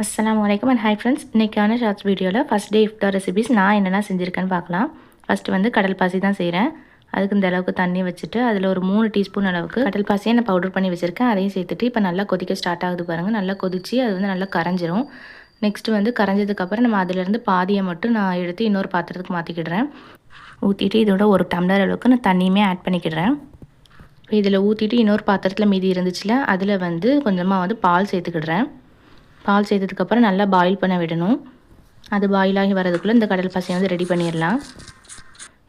அஸ்ஸலாமு அலைக்கும் and hi friends. இன்றைக்கான ஷார்ட்ஸ் வீடியோவில் ஃபஸ்ட் டே இஃப்தார் ரெசிபிஸ் நான் என்னென்ன செஞ்சுருக்கேன்னு பார்க்கலாம். ஃபஸ்ட்டு வந்து கடல் பாசி தான் செய்கிறேன். அதுக்கு இந்த அளவுக்கு தண்ணி வச்சுட்டு அதில் ஒரு 3 டீஸ்பூன் அளவுக்கு கடல் பாசியை நான் பவுடர் பண்ணி வச்சுருக்கேன். அதையும் சேர்த்துட்டு இப்போ நல்லா கொதிக்க ஸ்டார்ட் ஆகுது பாருங்கள். நல்லா கொதிச்சு அது வந்து நல்லா கரைஞ்சிரும். நெக்ஸ்ட்டு வந்து கரைஞ்சதுக்கப்புறம் நம்ம அதிலேருந்து பாதியை மட்டும் நான் எடுத்து இன்னொரு பாத்திரத்துக்கு மாற்றிக்கிடுறேன். ஊற்றிட்டு இதோட 1 டம்ளர் அளவுக்கு நான் தண்ணியுமே ஆட் பண்ணிக்கிடுறேன். இப்போ இதில் ஊற்றிட்டு இன்னொரு பாத்திரத்தில் மீதி இருந்துச்சுல அதில் வந்து கொஞ்சமாக வந்து பால் சேர்த்துக்கிடுறேன். பால் சேர்த்ததுக்கப்புறம் நல்லா பாயில் பண்ண விடணும். அது பாயிலாகி வரதுக்குள்ளே இந்த கடல் பாசியை வந்து ரெடி பண்ணிடலாம்.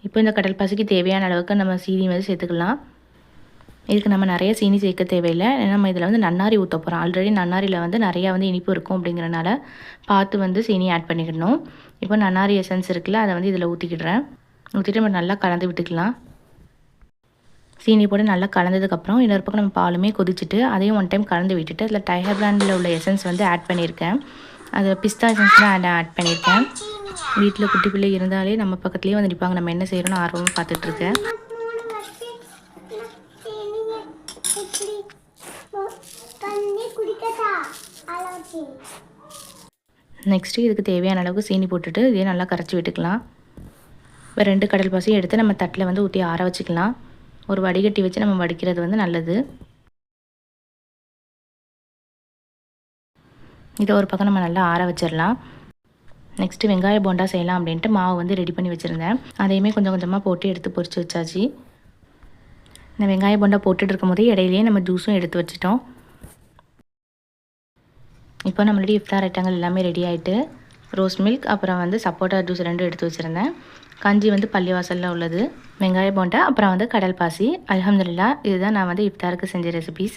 இப்போ இந்த கடல் பாசிக்கு தேவையான அளவுக்கு நம்ம சீனி வந்து சேர்த்துக்கலாம். இதுக்கு நம்ம நிறைய சீனி சேர்க்க தேவையில்லை. ஏன்னா நம்ம இதில் வந்து நன்னாரி ஊற்ற போகிறோம். ஆல்ரெடி நன்னாரியில் வந்து நிறையா வந்து இனிப்பு இருக்கும். அப்படிங்கிறனால பார்த்து வந்து சீனி ஆட் பண்ணிக்கிடணும். இப்போ நன்னாரி எசன்ஸ் இருக்குல்ல அதை வந்து இதில் ஊற்றிக்கிடுறேன். ஊற்றிட்டு நம்ம நல்லா கலந்து விட்டுக்கலாம். சீனி போட்டு நல்லா கலந்ததுக்கப்புறம் இன்னொரு பக்கம் நம்ம பாலுமே கொதிச்சுட்டு அதையும் 1 டைம் கலந்து விட்டுட்டு அதில் டைகர் பிராண்டில் உள்ள எசன்ஸ் வந்து ஆட் பண்ணியிருக்கேன். அதில் பிஸ்தா எசன்ஸ் தான் ஆட் பண்ணியிருக்கேன். வீட்டில் குட்டி பிள்ளை இருந்தாலே நம்ம பக்கத்துலேயே வந்து நிற்பாங்க. நம்ம என்ன செய்கிறோன்னு ஆர்வமாக பார்த்துட்ருக்கேன். நெக்ஸ்ட்டு இதுக்கு தேவையான அளவுக்கு சீனி போட்டுட்டு இதே நல்லா கரைச்சி விட்டுக்கலாம். இப்போ 2 கடல் பாசியும் எடுத்து நம்ம தட்டில் வந்து ஊற்றி ஆற வச்சுக்கலாம். ஒரு வடிகட்டி வச்சு நம்ம வடிக்கிறது வந்து நல்லது. இதை ஒரு பக்கம் நம்ம நல்லா ஆற வச்சிடலாம். நெக்ஸ்ட்டு வெங்காய போண்டா செய்யலாம் அப்படின்ட்டு மாவு வந்து ரெடி பண்ணி வச்சுருந்தேன். அதையுமே கொஞ்சம் கொஞ்சமாக போட்டு எடுத்து பொரிச்சு வச்சாச்சு. இந்த வெங்காய போண்டா போட்டுட்டு இருக்கும் போதே இடையிலேயே நம்ம ஜூஸும் எடுத்து வச்சிட்டோம். இப்போ நம்மளுடைய இஃப்தார் ஐட்டங்கள் எல்லாமே ரெடி ஆகிட்டு ரோஸ் மில்க் அப்புறம் வந்து சப்போட்டா ஜூஸ் 2 எடுத்து வச்சுருந்தேன். கஞ்சி வந்து பள்ளிவாசலில் உள்ளது. வெங்காய போண்டா அப்புறம் வந்து கடல் பாசி. அல்ஹம்துலில்லாஹ் இதுதான் நான் வந்து இஃப்தாருக்கு செஞ்ச ரெசிபீஸ்.